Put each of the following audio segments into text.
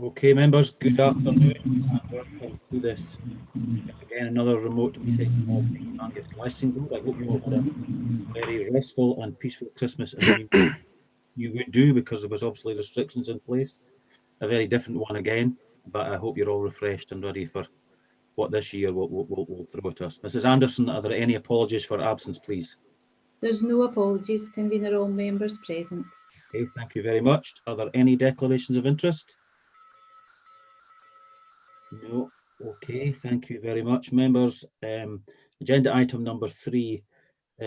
Okay, members, good afternoon and welcome to this, again, another remote meeting of the Angus Licensing Board. I hope you all had a very restful and peaceful Christmas and New Year. You would do, because there was obviously restrictions in place. A very different one again, but I hope you're all refreshed and ready for what this year will throw at us. Mrs. Anderson, are there any apologies for absence, please? There's no apologies, convener, all members present. Okay, thank you very much. Are there any declarations of interest? No. Okay, thank you very much, members. Agenda item number 3,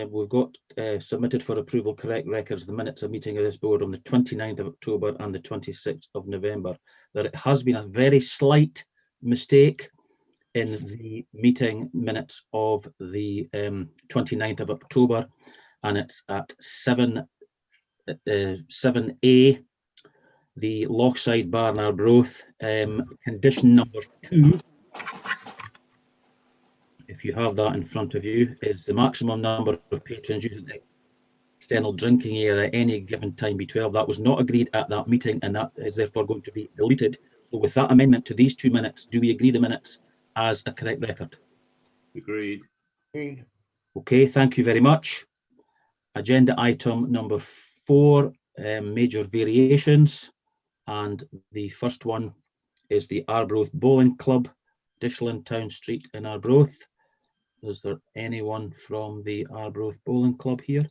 we've got submitted for approval correct records the minutes of meeting of this board on the 29th of October and the 26th of November. There has been a very slight mistake in the meeting minutes of the 29th of October, and it's at 7A, the Lochside Bar in Arbroath, condition number 2, if you have that in front of you, is the maximum number of patrons using the external drinking area at any given time be 12. That was not agreed at that meeting, and that is therefore going to be deleted. So with that amendment to these 2 minutes, do we agree the minutes as a correct record? Agreed. Okay, thank you very much. Agenda item number 4, major variations. And the first one is the Arbroath Bowling Club, Dishland Town Street in Arbroath. Is there anyone from the Arbroath Bowling Club here?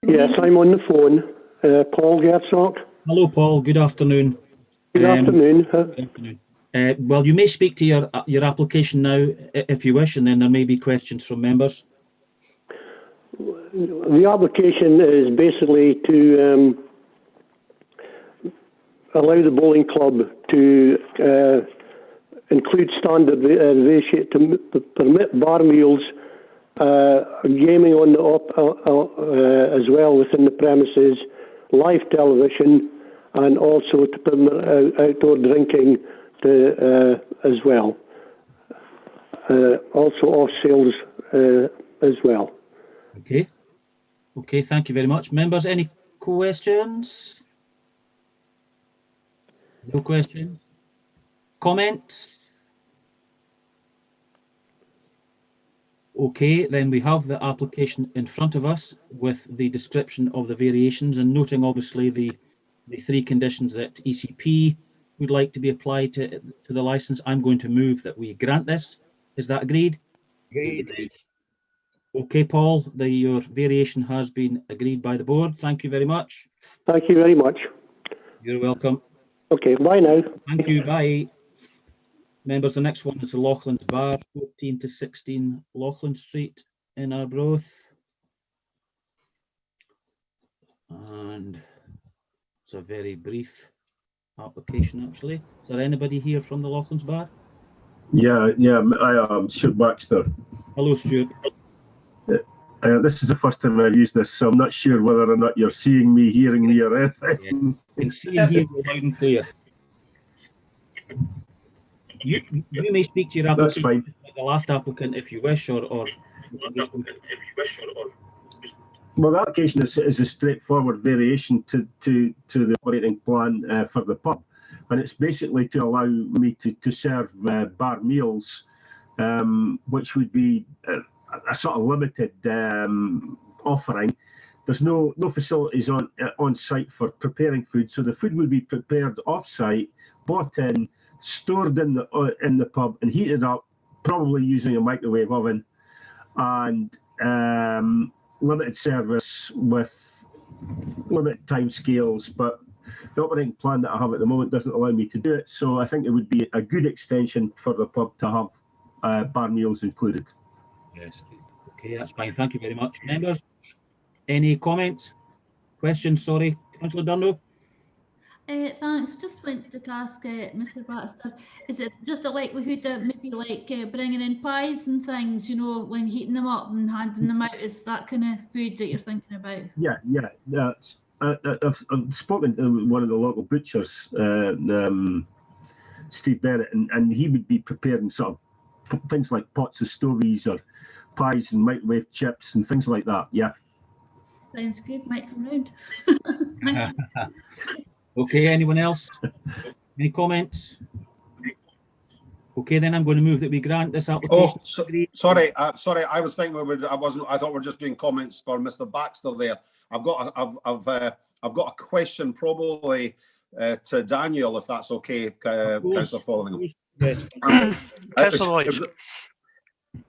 Yes, I'm on the phone. Paul Gertzok. Hello, Paul. Good afternoon. Good afternoon. Good afternoon. Well, you may speak to your application now, if you wish, and then there may be questions from members. The application is basically to allow the bowling club to include standard ratio to permit bar meals, gaming on the as well within the premises, live television, and also to permit outdoor drinking as well. Also off sales as well. Okay. Okay, thank you very much. Members, any questions? No questions? Comments? Okay, then we have the application in front of us with the description of the variations, and noting obviously the 3 conditions that ECP would like to be applied to the licence. I'm going to move that we grant this. Is that agreed? Agreed. Okay, Paul, your variation has been agreed by the board. Thank you very much. Thank you very much. You're welcome. Okay, bye now. Thank you, bye. Members, the next one is the Loughlin's Bar, 14 to 16 Loughlin Street in Arbroath. And it's a very brief application, actually. Is there anybody here from the Loughlin's Bar? Yeah, I am Stuart Baxter. Hello, Stuart. This is the first time I've used this, so I'm not sure whether or not you're seeing me, hearing me, or anything. You can see and hear you loud and clear. You may speak to your application. That's fine. Like the last applicant, if you wish, or Well, the application is a straightforward variation to the operating plan for the pub, and it's basically to allow me to serve bar meals, which would be a sort of limited offering. There's no facilities on site for preparing food, so the food would be prepared off site, bought in, stored in the pub, and heated up, probably using a microwave oven, and limited service with limited time scales. But the operating plan that I have at the moment doesn't allow me to do it, so I think it would be a good extension for the pub to have bar meals included. Yes. Okay, that's fine. Thank you very much. Members, any comments? Questions? Sorry, Councillor Dunno. Thanks. Just wanted to ask Mr. Baxter, is it just a likelihood that maybe like bringing in pies and things, you know, when heating them up and handing them out, is that kind of food that you're thinking about? Yeah. I've spoken to one of the local butchers, Steve Bennett, and he would be preparing sort of things like pots of stovies or pies and microwave chips and things like that. Yeah. Sounds good. Might come round. Thanks. Okay, anyone else? Any comments? Okay, then I'm going to move that we grant this application. Sorry, I was thinking I thought we were just doing comments for Mr. Baxter there. I've got a question probably to Daniel, if that's okay, Councillor Following. Yes.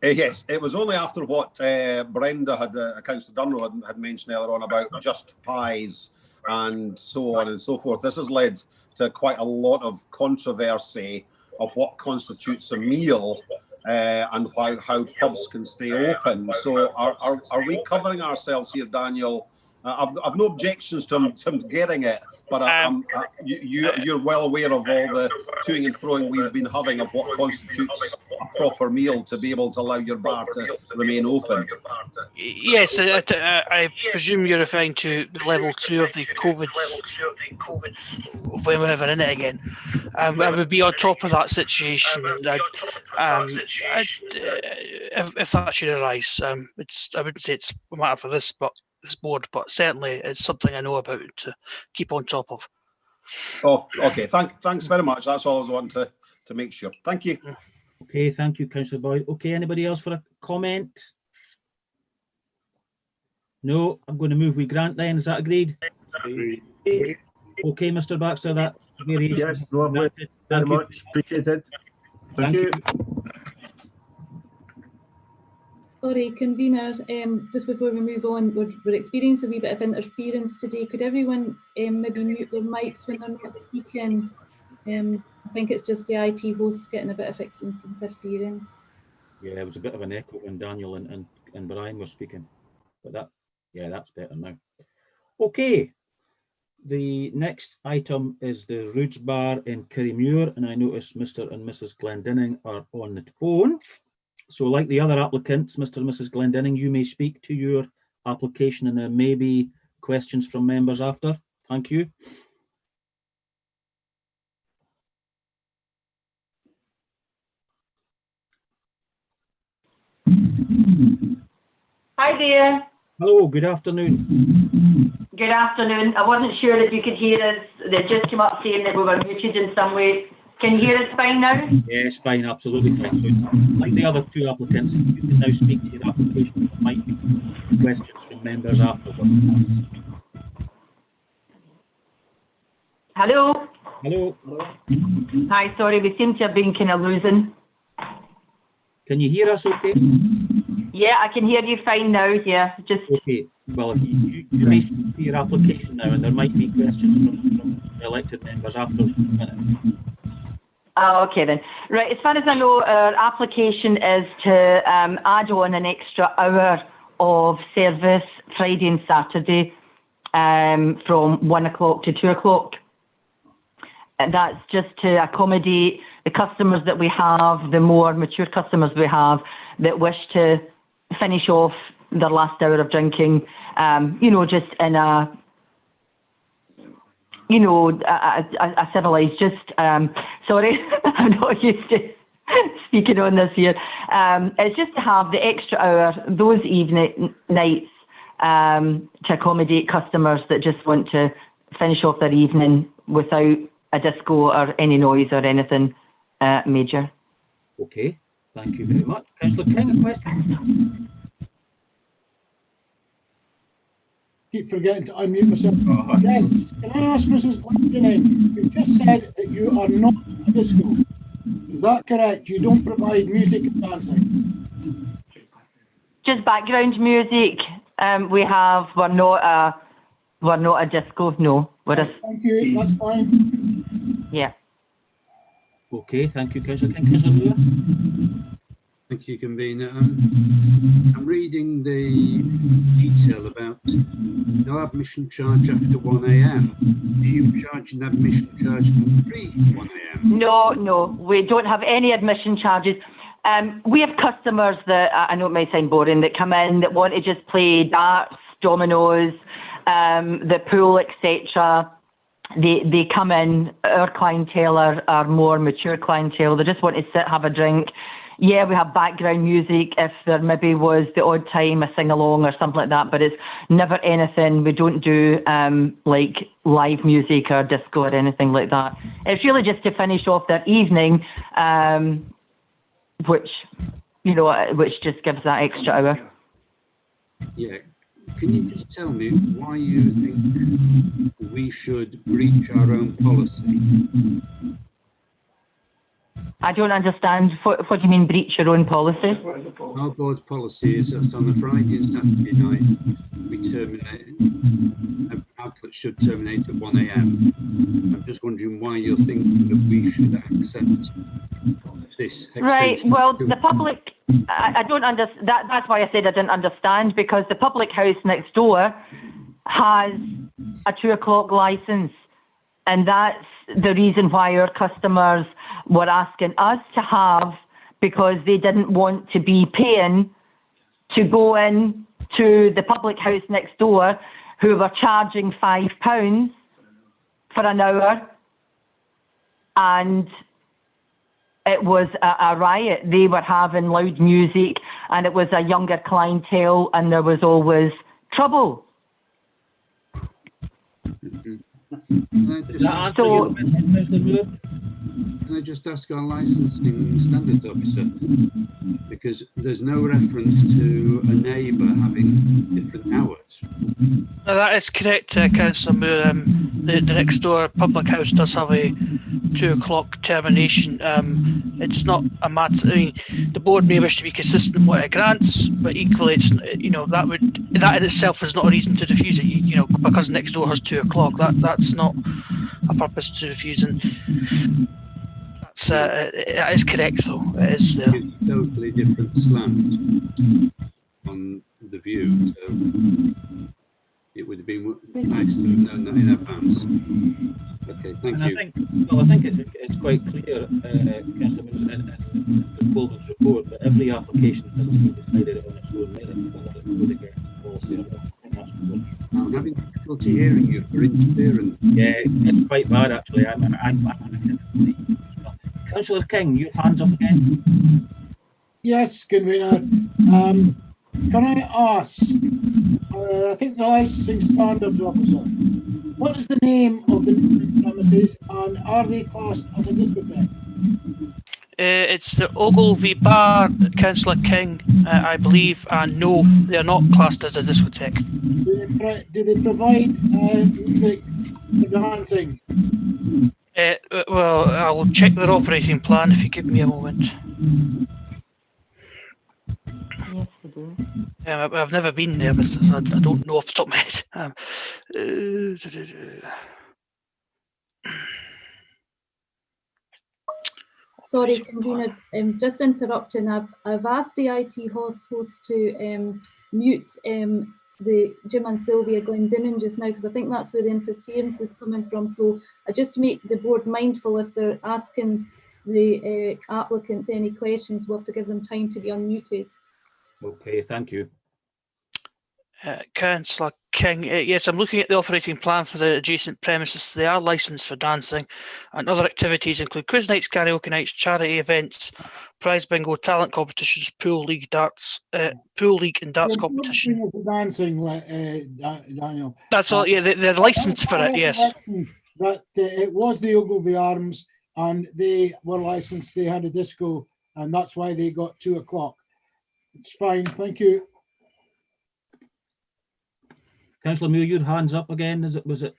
Yes, it was only after what Brenda Councillor Dunrow had mentioned earlier on about just pies and so on and so forth. This has led to quite a lot of controversy of what constitutes a meal and how pubs can stay open. So are we covering ourselves here, Daniel? I've no objections to him getting it, but you're well aware of all the toing and froing we've been having of what constitutes a proper meal to be able to allow your bar to remain open. Yes, I presume you're referring to the level 2 of the COVID, when we're ever in it again. I would be on top of that situation. If that should arise, I wouldn't say it's a matter for this board, but certainly it's something I know about to keep on top of. Oh, okay. Thanks very much. That's all I was wanting to make sure. Thank you. Okay, thank you, Councillor Boyd. Okay, anybody else for a comment? No, I'm going to move we grant then. Is that agreed? Agreed. Okay, Mr. Baxter, that variation. Yes, lovely. Very much appreciated. Thank you. Sorry, convener, just before we move on, we're experiencing a wee bit of interference today. Could everyone maybe mute their mics when they're not speaking? I think it's just the IT hosts getting a bit of interference. Yeah, it was a bit of an echo when Daniel and Brian were speaking, but that's better now. Okay, the next item is the Roods Bar in Kirriemuir, and I notice Mr. and Mrs. Glendinning are on the phone. So like the other applicants, Mr. and Mrs. Glendinning, you may speak to your application and there may be questions from members after. Thank you. Hi there. Hello, good afternoon. Good afternoon. I wasn't sure if you could hear us. They just came up saying that we were muted in some way. Can you hear us fine now? Yes, fine, absolutely fine. So, like the other two applicants, you can now speak to your application. There might be questions from members afterwards. Hello? Hello. Hi, sorry, we seem to have been kind of losing. Can you hear us okay? Yeah, I can hear you fine now, yeah. Just okay. Well, if you may speak to your application now, and there might be questions from elected members after a minute. Oh, okay then. Right, as far as I know, our application is to add on an extra hour of service Friday and Saturday from 1 o'clock to 2 o'clock. And that's just to accommodate the customers that we have, the more mature customers we have that wish to finish off their last hour of drinking, just in a civilised, sorry, I'm not used to speaking on this here. It's just to have the extra hour those nights to accommodate customers that just want to finish off their evening without a disco or any noise or anything major. Okay, thank you very much. Councillor King, a question? Keep forgetting to unmute myself. Yes, can I ask Mrs. Glendinning, you just said that you are not a disco. Is that correct? You don't provide music and dancing? Just background music. We're not a disco, no. Thank you, that's fine. Yeah. Okay, thank you, Councillor King. Councillor Moore? Thank you, convener. I'm reading the detail about no admission charge after 1 AM. Do you charge an admission charge pre 1 AM? No, we don't have any admission charges. We have customers that, I know it may sound boring, that come in that want to just play darts, dominoes, the pool, etc. They come in, our clientele are more mature clientele. They just want to sit, have a drink, yeah, we have background music if there maybe was the odd time a sing-along or something like that, but it's never anything. We don't do like live music or disco or anything like that. It's really just to finish off their evening, which, you know, which just gives that extra hour. Yeah. Can you just tell me why you think we should breach our own policy? I don't understand. What do you mean, breach your own policy? Our board policy is that on a Friday and Saturday night, we terminate, outlets should terminate at 1 a.m. I'm just wondering why you're thinking that we should accept this extension. Right, well, the public, I don't understand, that's why I said I didn't understand, because the public house next door has a 2 o'clock licence, and that's the reason why our customers were asking us to have, because they didn't want to be paying to go in to the public house next door, who were charging £5 for an hour, and it was a riot. They were having loud music, and it was a younger clientele, and there was always trouble. Can I just ask our licensing standards officer, because there's no reference to a neighbour having different hours. No, that is correct, Councillor Moore. The next door public house does have a 2 o'clock termination. It's not a matter. I mean, the board may wish to be consistent with what it grants, but equally, it's, you know, that in itself is not a reason to refuse it. You know, because next door has 2 o'clock, that's not a purpose to refusing. That is correct, though. It is there. It's a totally different slant on the view, so it would have been nice to have known that in advance. Okay, thank you. I think it's quite clear, Councillor Moore, in Coleman's report, that every application has to be decided on its own merits, whether it goes against policy or not. I think that's important. I'm having difficulty hearing you for interference. Yeah, it's quite bad actually. I'm having difficulty as well. Councillor King, your hands up again. Yes, convener. Can I ask? I think the licensing standards officer. What is the name of the premises, and are they classed as a discotheque? It's the Ogilvy Bar, Councillor King, I believe, and no, they are not classed as a discotheque. Do they provide music for dancing? Well, I'll check their operating plan if you give me a moment. Yes, we do. I've never been there, but I don't know off the top of my head. Sorry, convener, just interrupting. I've asked the IT host to mute the Jim and Sylvia Glendinning just now, because I think that's where the interference is coming from. So just to make the board mindful, if they're asking the applicants any questions, we'll have to give them time to be unmuted. Okay, thank you. Councillor King, yes, I'm looking at the operating plan for the adjacent premises. They are licensed for dancing, and other activities include quiz nights, karaoke nights, charity events, prize bingo, talent competitions, pool league and darts competition. Dancing, Daniel. That's all. Yeah, they're licensed for it. Yes. That it was the Ogilvy Arms, and they were licensed. They had a disco, and that's why they got 2 o'clock. It's fine. Thank you. Councillor Moore, your hands up again. Was it?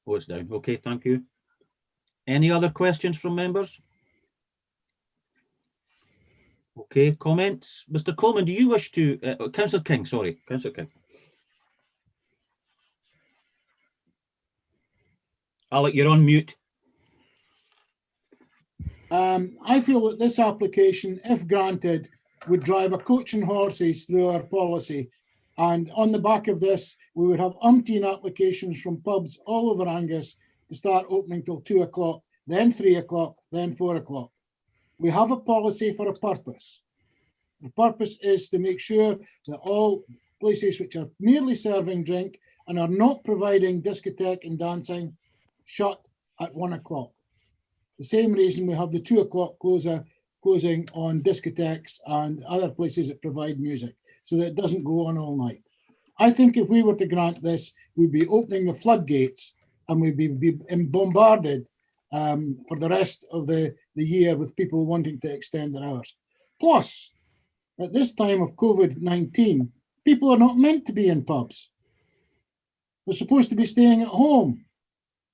Oh, it's down. Okay, thank you. Any other questions from members? Okay, comments. Mr. Coleman, do you wish to? Councillor King, sorry, Councillor King. Alec, you're on mute. I feel that this application, if granted, would drive a coach and horses through our policy. And on the back of this, we would have umpteen applications from pubs all over Angus to start opening till 2 o'clock, then 3 o'clock, then 4 o'clock. We have a policy for a purpose. The purpose is to make sure that all places which are merely serving drink and are not providing discotheque and dancing shut at 1 o'clock. The same reason we have the 2 o'clock closing on discotheques and other places that provide music, so that it doesn't go on all night. I think if we were to grant this, we'd be opening the floodgates and we'd be bombarded for the rest of the year with people wanting to extend their hours. Plus, at this time of COVID-19, people are not meant to be in pubs. They're supposed to be staying at home.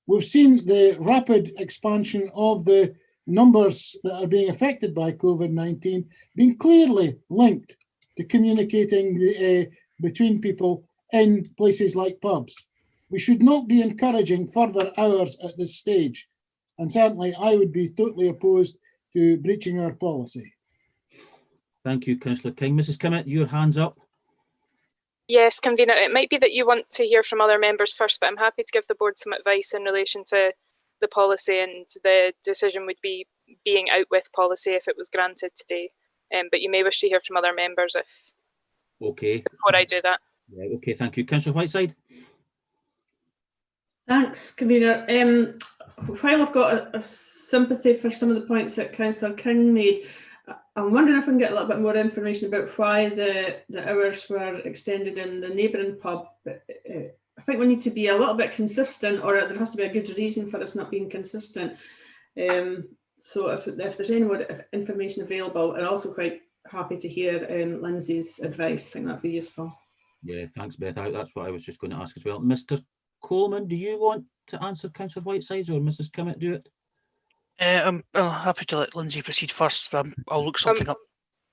We've seen the rapid expansion of the numbers that are being affected by COVID-19 being clearly linked to communicating between people in places like pubs. We should not be encouraging further hours at this stage. And certainly I would be totally opposed to breaching our policy. Thank you, Councillor King. Mrs. Kimmett, your hand's up. Yes, convener. It might be that you want to hear from other members first, but I'm happy to give the board some advice in relation to the policy, and the decision would be being out with policy if it was granted today. But you may wish to hear from other members if before I do that. Yeah, okay, thank you. Councillor Whiteside. Thanks, convener. While I've got a sympathy for some of the points that Councillor King made, I'm wondering if I can get a little bit more information about why the hours were extended in the neighbouring pub. I think we need to be a little bit consistent, or there has to be a good reason for us not being consistent. So if there's any more information available, and also quite happy to hear Lindsay's advice. I think that'd be useful. Yeah, thanks, Beth. That's what I was just going to ask as well. Mr. Coleman, do you want to answer Councillor Whiteside's, or Mrs. Kimmett do it? I'm happy to let Lindsay proceed first. I'll look something up.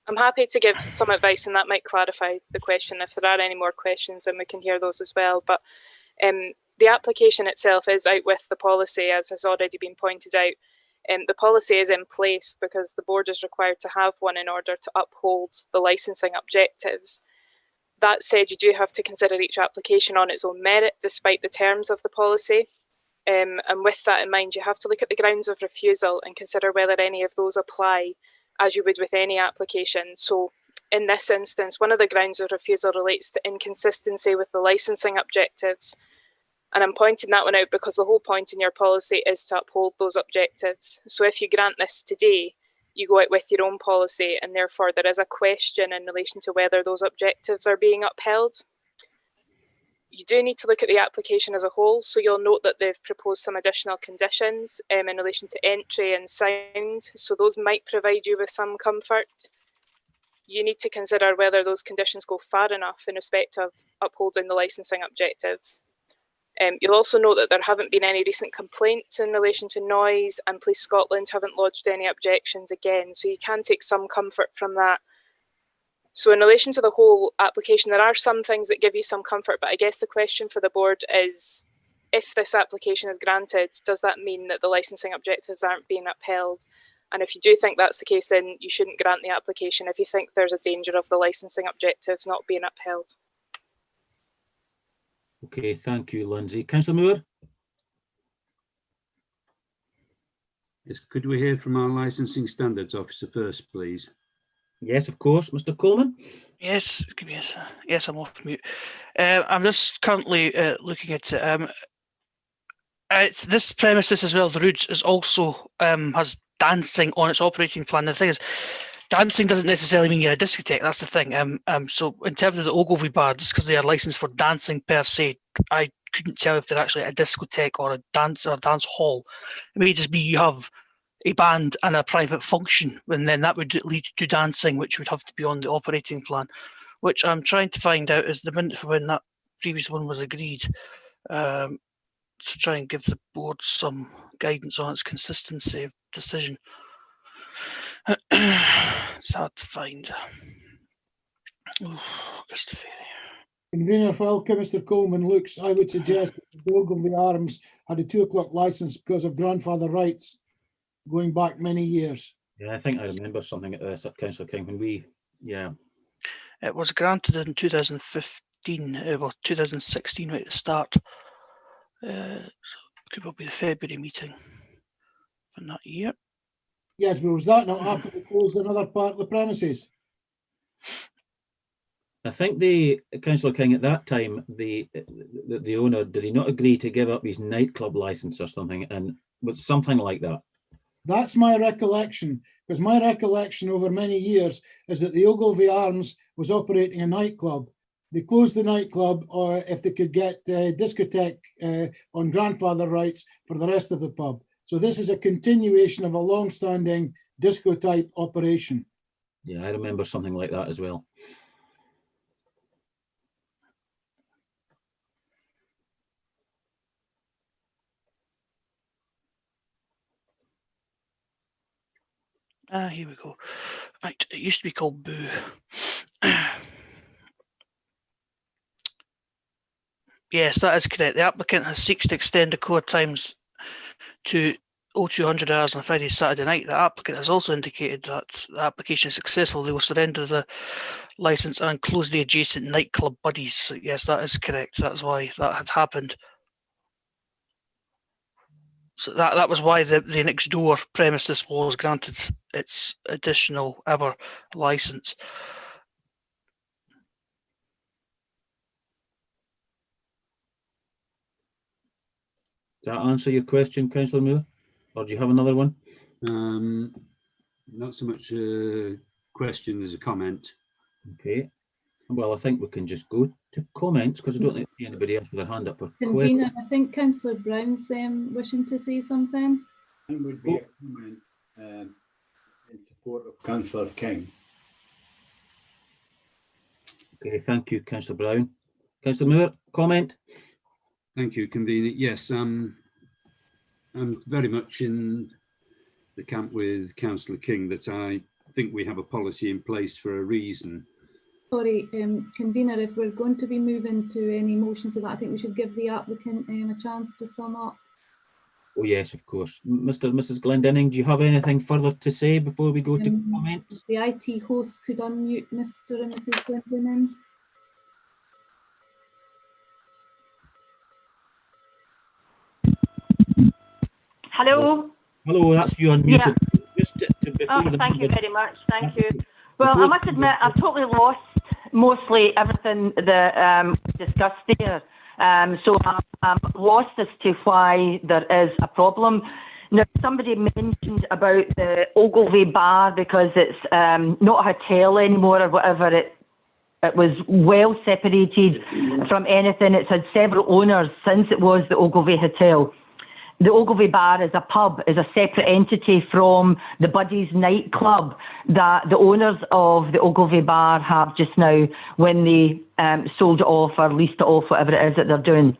I'm happy to give some advice, and that might clarify the question. If there are any more questions, then we can hear those as well. But the application itself is out with the policy, as has already been pointed out. The policy is in place because the board is required to have one in order to uphold the licensing objectives. That said, you do have to consider each application on its own merit, despite the terms of the policy. And with that in mind, you have to look at the grounds of refusal and consider whether any of those apply, as you would with any application. So in this instance, one of the grounds of refusal relates to inconsistency with the licensing objectives. And I'm pointing that one out because the whole point in your policy is to uphold those objectives. So if you grant this today, you go out with your own policy, and therefore there is a question in relation to whether those objectives are being upheld. You do need to look at the application as a whole, so you'll note that they've proposed some additional conditions in relation to entry and sound, so those might provide you with some comfort. You need to consider whether those conditions go far enough in respect of upholding the licensing objectives. You'll also note that there haven't been any recent complaints in relation to noise, and Police Scotland haven't lodged any objections again, so you can take some comfort from that. So in relation to the whole application, there are some things that give you some comfort, but I guess the question for the board is, if this application is granted, does that mean that the licensing objectives aren't being upheld? And if you do think that's the case, then you shouldn't grant the application if you think there's a danger of the licensing objectives not being upheld. Okay, thank you, Lindsay. Councillor Moore? Yes, could we hear from our licensing standards officer first, please? Yes, of course. Mr. Coleman? Yes, give me a, yes, I'm off mute. I'm just currently looking at it. It's this premises as well, the Roods, is also has dancing on its operating plan. The thing is, dancing doesn't necessarily mean you're a discotheque. That's the thing. So in terms of the Ogilvy bar, just because they are licensed for dancing per se, I couldn't tell if they're actually a discotheque or a dance hall. It may just be you have a band and a private function, and then that would lead to dancing, which would have to be on the operating plan, which I'm trying to find out is the minute for when that previous one was agreed, to try and give the board some guidance on its consistency of decision. It's hard to find. Convener, while Mr. Coleman looks, I would suggest that the Ogilvy Arms had a 2 o'clock licence because of grandfather rights going back many years. Yeah, I think I remember something at this at Councillor King when we, yeah. It was granted in 2015, well, 2016 right at the start. Could well be the February meeting from that year. Yes, but was that not after they closed another part of the premises? I think Councillor King, at that time, the owner, did he not agree to give up his nightclub licence or something? And with something like that. That's my recollection, because my recollection over many years is that the Ogilvy Arms was operating a nightclub. They closed the nightclub, or if they could get discotheque on grandfather rights for the rest of the pub. So this is a continuation of a long-standing disco-type operation. Yeah, I remember something like that as well. Here we go. Right, it used to be called Boo. Yes, that is correct. The applicant has seeks to extend the core times to 0200 hours on a Friday, Saturday night. The applicant has also indicated that the application is successful. They will surrender the licence and close the adjacent nightclub Buddies. So yes, that is correct. That's why that had happened. So that was why the next door premises was granted its additional hour licence. Does that answer your question, Councillor Moore? Or do you have another one? Not so much a question as a comment. Okay. Well, I think we can just go to comments, because I don't think anybody else with their hand up for Convener, questions. I think Councillor Brown's wishing to say something. It would be a comment in support of Councillor King. Okay, thank you, Councillor Brown. Councillor Moore, comment? Thank you, Convener. Yes, I'm very much in the camp with Councillor King that I think we have a policy in place for a reason. Sorry, Convener, if we're going to be moving to any motions of that, I think we should give the applicant a chance to sum up. Oh yes, of course. Mr. and Mrs. Glendinning, do you have anything further to say before we go to comments? The IT host could unmute Mr. and Mrs. Glendinning. Hello. Hello, that's you unmuted. Yeah. Just before thank you very much. Thank you. Well, I must admit, I've totally lost mostly everything that was discussed there. So I'm lost as to why there is a problem. Now, somebody mentioned about the Ogilvy bar because it's not a hotel anymore or whatever. It was well separated from anything. It's had several owners since it was the Ogilvy Hotel. The Ogilvy Bar is a pub, is a separate entity from the Buddies nightclub that the owners of the Ogilvy Bar have just now when they sold it off or leased it off, whatever it is that they're doing.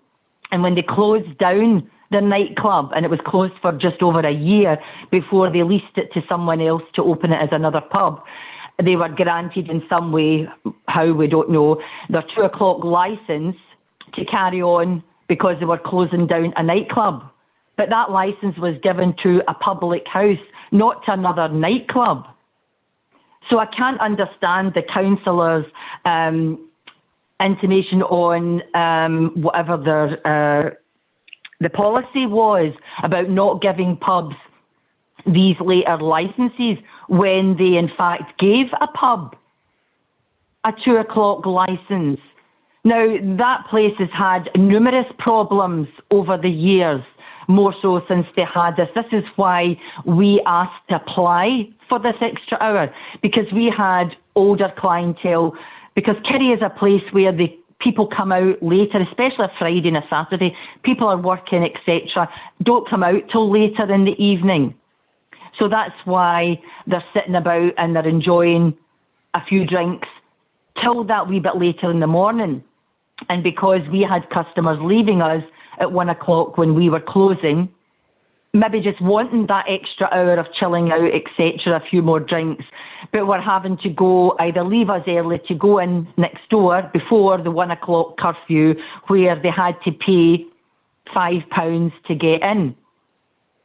And when they closed down the nightclub, and it was closed for just over a year before they leased it to someone else to open it as another pub, they were granted in some way, how we don't know, their 2 o'clock licence to carry on because they were closing down a nightclub. But that licence was given to a public house, not to another nightclub. So I can't understand the councillors' intimation on whatever the policy was about not giving pubs these later licences when they in fact gave a pub a 2 o'clock licence. Now, that place has had numerous problems over the years, more so since they had this. This is why we asked to apply for this extra hour, because we had older clientele, because Kerry is a place where the people come out later, especially a Friday and a Saturday. People are working, etc. Don't come out till later in the evening. So that's why they're sitting about and they're enjoying a few drinks till that wee bit later in the morning. And because we had customers leaving us at 1 o'clock when we were closing, maybe just wanting that extra hour of chilling out, etc., a few more drinks, but were having to go either leave us early to go in next door before the 1 o'clock curfew, where they had to pay £5 to get in.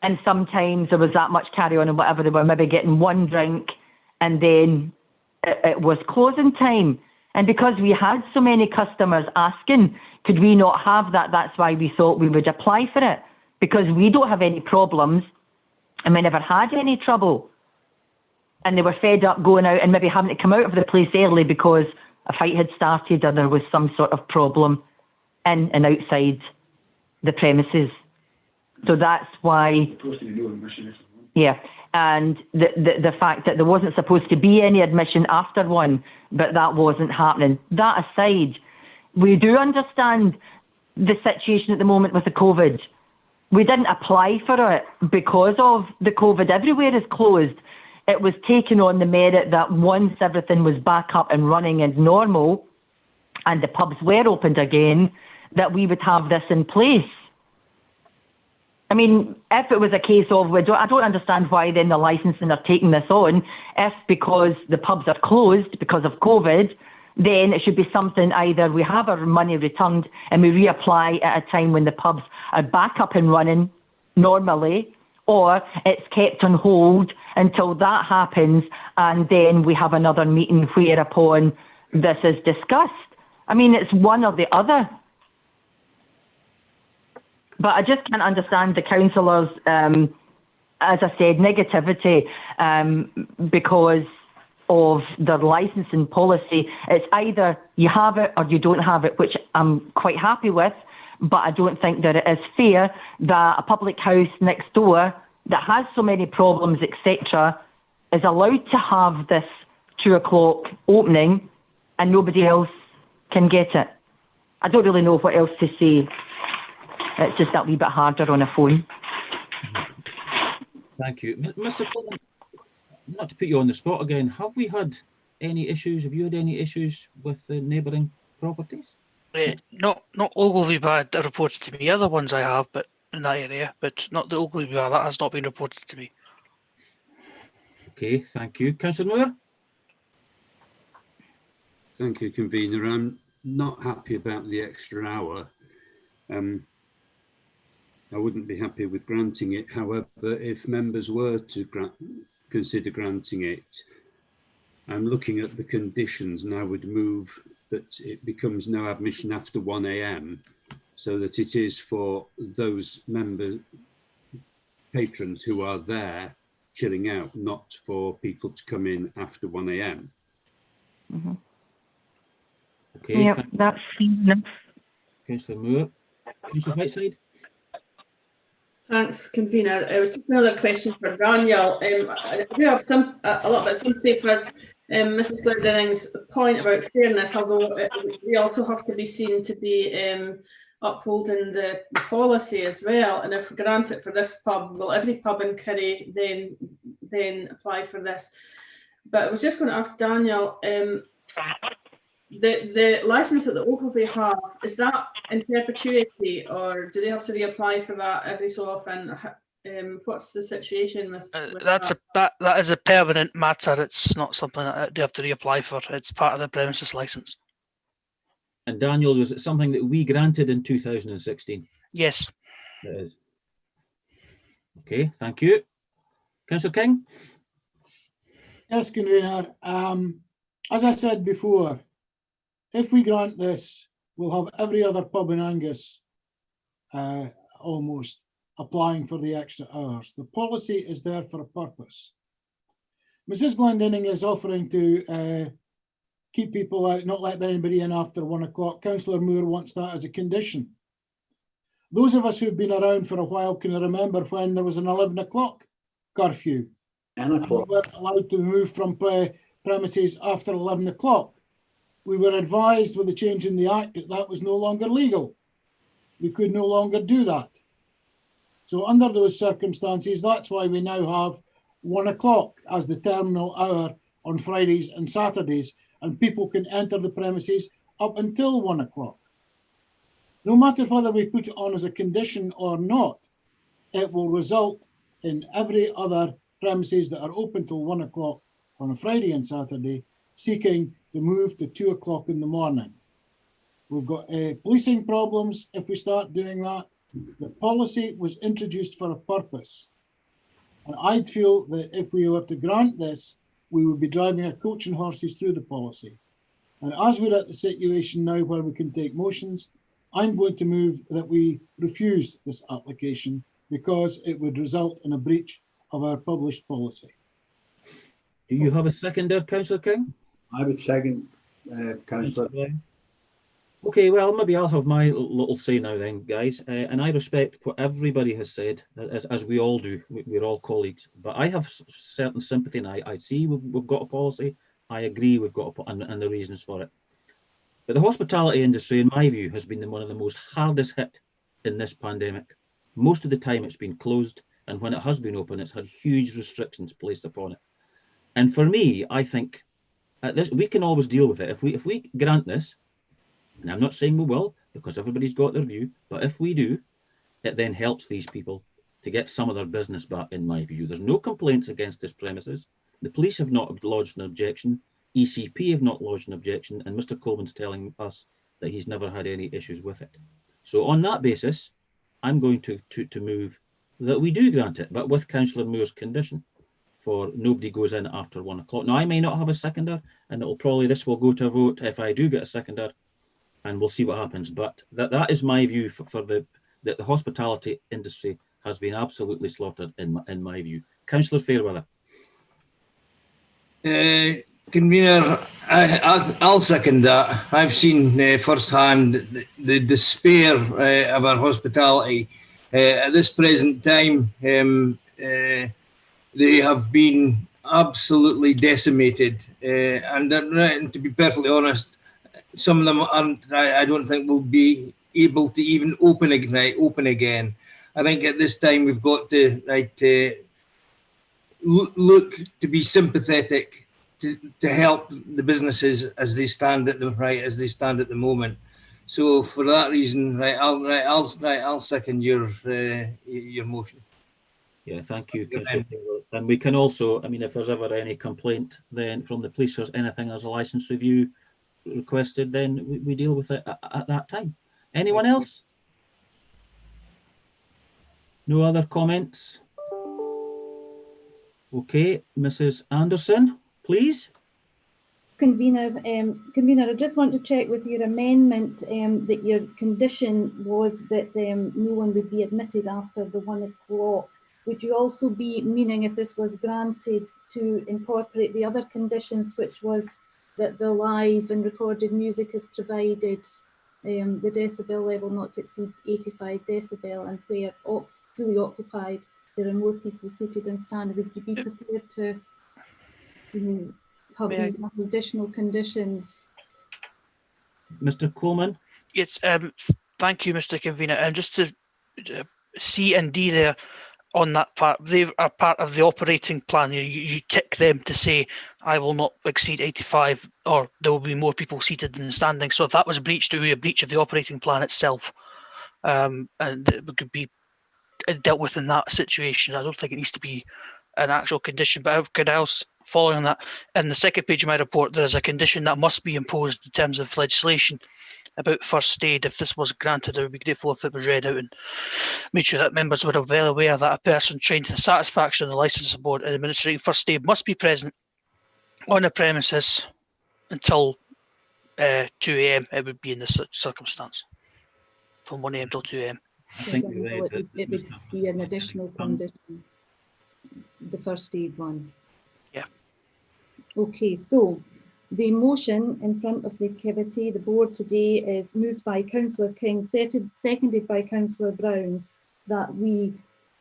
And sometimes there was that much carry on and whatever, they were maybe getting one drink and then it was closing time. And because we had so many customers asking, could we not have that? That's why we thought we would apply for it, because we don't have any problems and we never had any trouble. And they were fed up going out and maybe having to come out of the place early because a fight had started or there was some sort of problem in and outside the premises. So that's why, yeah. And the fact that there wasn't supposed to be any admission after 1, but that wasn't happening. That aside, we do understand the situation at the moment with the COVID. We didn't apply for it because of the COVID. Everywhere is closed. It was taken on the merit that once everything was back up and running as normal and the pubs were opened again, that we would have this in place. I mean, if it was a case of, I don't understand why then the licensing are taking this on. If because the pubs are closed because of COVID, then it should be something either we have our money returned and we reapply at a time when the pubs are back up and running normally, or it's kept on hold until that happens and then we have another meeting whereupon this is discussed. I mean, it's one or the other. But I just can't understand the councillors, as I said, negativity because of their licensing policy. It's either you have it or you don't have it, which I'm quite happy with, but I don't think that it is fair that a public house next door that has so many problems, etc., is allowed to have this 2 o'clock opening and nobody else can get it. I don't really know what else to say. It's just that wee bit harder on a phone. Thank you. Mr. Coleman, not to put you on the spot again, have we had any issues? Have you had any issues with the neighbouring properties? Not Ogilvy Bar reported to me. Other ones I have, but in that area, but not the Ogilvy Bar. That has not been reported to me. Okay, thank you. Councillor Moore? Thank you, convener. I'm not happy about the extra hour. I wouldn't be happy with granting it. However, if members were to consider granting it, I'm looking at the conditions and I would move that it becomes no admission after 1 AM so that it is for those patrons who are there chilling out, not for people to come in after 1 AM. Mm-hmm. Okay, yep, that's enough. Councillor Moore. Councillor Whiteside? Thanks, convener. It was just another question for Daniel. I do have a lot of sympathy for Mrs. Glendinnings's point about fairness, although we also have to be seen to be upholding the policy as well. And if we grant it for this pub, will every pub in Kerry then apply for this? But I was just going to ask Daniel, the licence that the Ogilvy have, is that in perpetuity, or do they have to reapply for that every so often? What's the situation with that is a permanent matter. It's not something that they have to reapply for. It's part of the premises licence. And Daniel, was it something that we granted in 2016? Yes. It is. Okay, thank you. Councillor King? Yes, convener. As I said before, if we grant this, we'll have every other pub in Angus almost applying for the extra hours. The policy is there for a purpose. Mrs. Glendinning is offering to keep people out, not let anybody in after 1 o'clock. Councillor Moore wants that as a condition. Those of us who've been around for a while can remember when there was an 11 o'clock curfew. 10 o'clock. We weren't allowed to move from premises after 11 o'clock. We were advised with the change in the Act that that was no longer legal. We could no longer do that. So under those circumstances, that's why we now have 1 o'clock as the terminal hour on Fridays and Saturdays, and people can enter the premises up until 1 o'clock. No matter whether we put it on as a condition or not, it will result in every other premises that are open till 1 o'clock on a Friday and Saturday seeking to move to 2 o'clock in the morning. We've got policing problems if we start doing that. The policy was introduced for a purpose. And I'd feel that if we were to grant this, we would be driving a coach and horses through the policy. And as we're at the situation now where we can take motions, I'm going to move that we refuse this application because it would result in a breach of our published policy. Do you have a seconder, Councillor King? I would second, Councillor. Okay, well, maybe I'll have my little say now then, guys. And I respect what everybody has said, as we all do. We're all colleagues. But I have certain sympathy, and I see we've got a policy. I agree we've got and the reasons for it. But the hospitality industry, in my view, has been one of the most hardest hit in this pandemic. Most of the time it's been closed, and when it has been open, it's had huge restrictions placed upon it. And for me, I think at this we can always deal with it. If we grant this, and I'm not saying we will, because everybody's got their view, but if we do, it then helps these people to get some of their business back, in my view. There's no complaints against this premises. The police have not lodged an objection. ECP have not lodged an objection, and Mr. Coleman's telling us that he's never had any issues with it. So on that basis, I'm going to move that we do grant it, but with Councillor Moore's condition for nobody goes in after 1 o'clock. Now, I may not have a seconder, and this will go to a vote if I do get a seconder, and we'll see what happens. But that is my view for the hospitality industry has been absolutely slaughtered in my view. Councillor Fairweather. Convener, I'll second that. I've seen firsthand the despair of our hospitality at this present time. They have been absolutely decimated, and to be perfectly honest, some of them aren't. I don't think will be able to even open again. I think at this time we've got to look to be sympathetic to help the businesses as they stand at the moment. So for that reason, I'll second your motion. Yeah, thank you, Councillor. And we can also, I mean, if there's ever any complaint then from the police or anything, there's a licence review requested, then we deal with it at that time. Anyone else? No other comments? Okay, Mrs. Anderson, please. Convener, I just want to check with your amendment that your condition was that no one would be admitted after the 1 o'clock. Would you also be meaning, if this was granted, to incorporate the other conditions, which was that the live and recorded music is provided, the decibel level not to exceed 85 decibel, and where fully occupied, there are more people seated and standing? Would you be prepared to have these additional conditions? Mr. Coleman? Yes, thank you, Mr. Convener. And just to C and D there on that part, they are part of the operating plan. You tick them to say, I will not exceed 85, or there will be more people seated than standing. So if that was breached, it would be a breach of the operating plan itself. And it could be dealt with in that situation. I don't think it needs to be an actual condition, but could else following on that, in the second page of my report, there is a condition that must be imposed in terms of legislation about first aid. If this was granted, I would be grateful if it was read out and made sure that members were well aware that a person trained to the satisfaction of the licensing board in administering first aid must be present on the premises until 2 AM. It would be in this circumstance, from 1 AM till 2 AM. I think it would be an additional condition, the first aid one. Yeah. Okay, so the motion in front of the committee, the board today, is moved by Councillor King, seconded by Councillor Brown, that we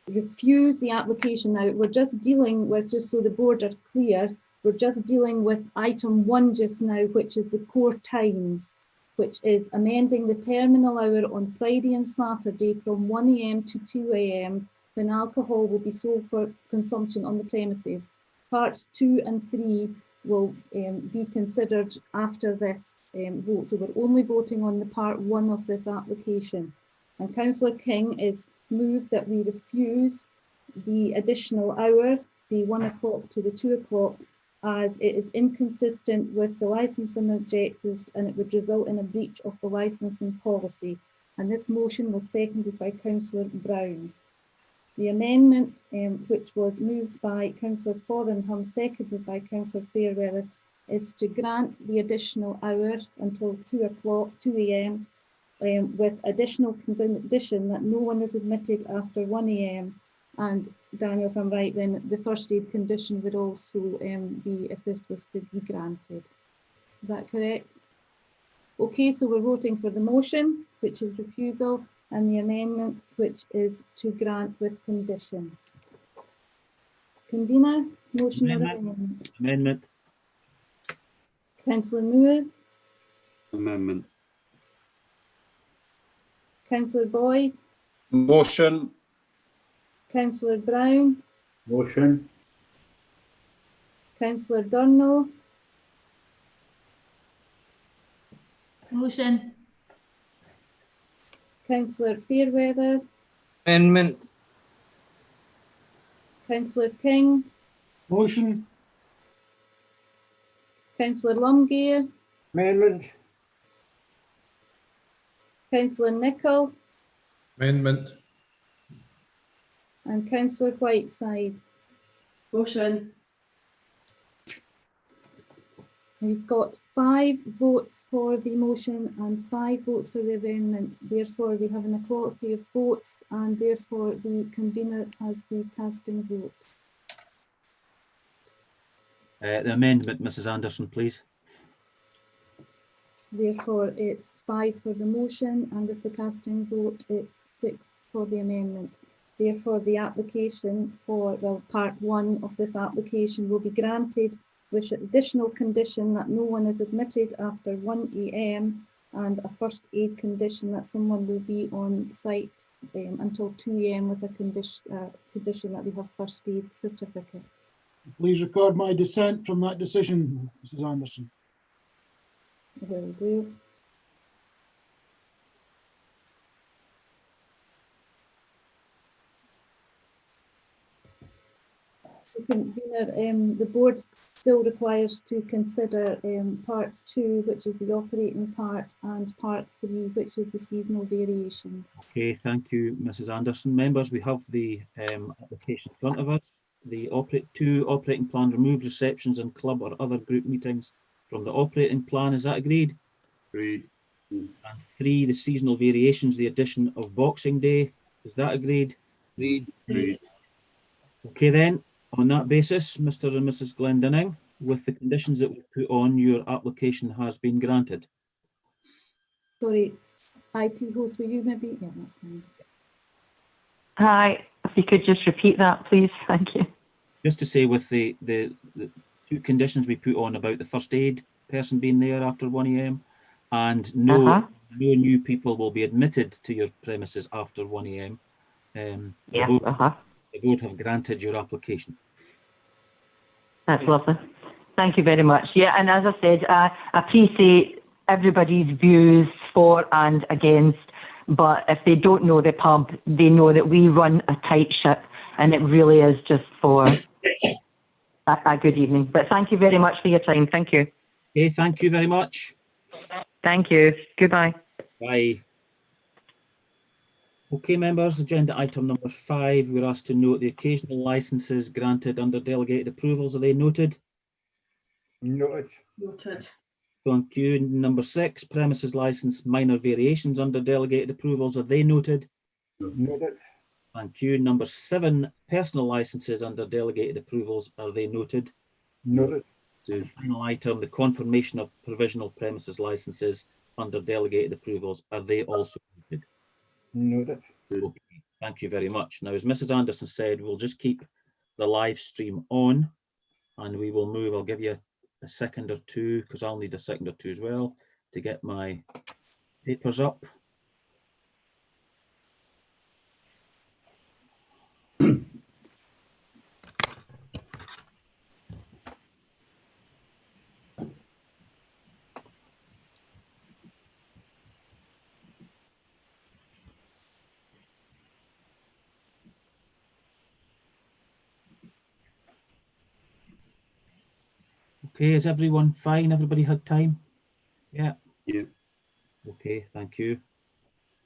refuse the application. Now, we're just dealing with, just so the board are clear, we're just dealing with item 1 just now, which is the core times, which is amending the terminal hour on Friday and Saturday from 1 AM to 2 AM, when alcohol will be sold for consumption on the premises. Parts 2 and 3 will be considered after this vote. So we're only voting on the part 1 of this application. And Councillor King is moved that we refuse the additional hour, the 1 o'clock to the 2 o'clock, as it is inconsistent with the licensing objectives and it would result in a breach of the licensing policy. And this motion was seconded by Councillor Brown. The amendment, which was moved by Councillor Fotheringham, seconded by Councillor Fairweather, is to grant the additional hour until 2 AM, with additional condition that no one is admitted after 1 AM. And Daniel, if I'm right, then the first aid condition would also be if this was to be granted. Is that correct? Okay, so we're voting for the motion, which is refusal, and the amendment, which is to grant with conditions. Convener, motion or amendment? Amendment. Councillor Moore, Amendment. Councillor Boyd, Motion. Councillor Brown, Motion. Councillor Durno, Motion. Councillor Fairweather, Amendment. Councillor King, Motion. Councillor Lumgear, Amendment. Councillor Nicholl, Amendment. and Councillor Whiteside. Motion. We've got 5 votes for the motion and 5 votes for the amendment. Therefore, we have an equality of votes, and therefore the convener has the casting vote. The amendment, Mrs. Anderson, please. Therefore, it's 5 for the motion, and with the casting vote, it's 6 for the amendment. Therefore, the application for, well, part 1 of this application will be granted with additional condition that no one is admitted after 1 AM and a first aid condition that someone will be on site until 2 AM with a condition that they have first aid certificate. Please record my dissent from that decision, Mrs. Anderson. Will do. Convener, the board still requires to consider part 2, which is the operating part, and part 3, which is the seasonal variations. Okay, thank you, Mrs. Anderson. Members, we have the application in front of us. The operating plan removes receptions and club or other group meetings from the operating plan. Is that agreed? Agreed. And 3, the seasonal variations, the addition of Boxing Day. Is that agreed? Agreed. Agreed. Okay then, on that basis, Mr. and Mrs. Glendinning, with the conditions that we've put on, your application has been granted. Sorry, IT host, will you maybe? Yeah, that's fine. Hi, if you could just repeat that, please. Thank you. Just to say, with the 2 conditions we put on about the first aid person being there after 1 AM, and no new people will be admitted to your premises after 1 AM. The board have granted your application. That's lovely. Thank you very much. Yeah, and as I said, I appreciate everybody's views for and against, but if they don't know the pub, they know that we run a tight ship, and it really is just for a good evening. But thank you very much for your time. Thank you. Okay, thank you very much. Thank you. Goodbye. Bye. Okay, members, agenda item number 5, we're asked to note the occasional licenses granted under delegated approvals. Are they noted? Noted. Noted. Thank you. Number 6, premises license minor variations under delegated approvals. Are they noted? Noted. Thank you. Number 7, personal licenses under delegated approvals. Are they noted? Noted. The final item, the confirmation of provisional premises licenses under delegated approvals. Are they also noted? Noted. Okay, thank you very much. Now, as Mrs. Anderson said, we'll just keep the live stream on, and we will move. I'll give you a second or two, because I'll need a second or two as well to get my papers up. Okay, is everyone fine? Everybody had time? Yeah. Yeah. Okay, thank you.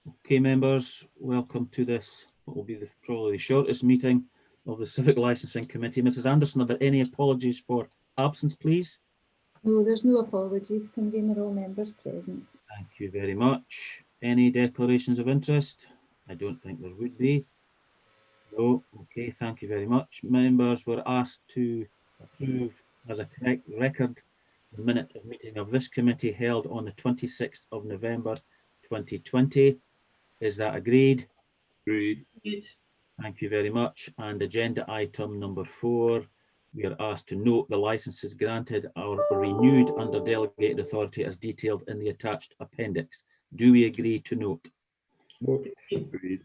Okay, members, welcome to this, what will be probably the shortest meeting of the Civic Licensing Committee. Mrs. Anderson, are there any apologies for absence, please? No, there's no apologies. Convener, all members present. Thank you very much. Any declarations of interest? I don't think there would be. No. Okay, thank you very much. Members were asked to approve as a correct record the minute of meeting of this committee held on the 26th of November 2020. Is that agreed? Agreed. Thank you very much. And agenda item number 4, we are asked to note the licenses granted are renewed under delegated authority as detailed in the attached appendix. Do we agree to note? Agreed.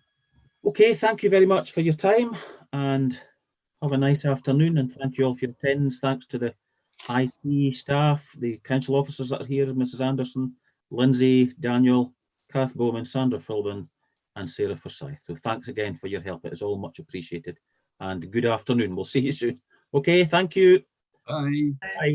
Okay, thank you very much for your time and have a nice afternoon, and thank you all for your attendance. Thanks to the IT staff, the council officers that are here, Mrs. Anderson, Lindsay, Daniel, Kath Bowman, Sandra Philbin, and Sarah Forsyth. So thanks again for your help. It is all much appreciated. And good afternoon. We'll see you soon. Okay, thank you. Bye. Bye.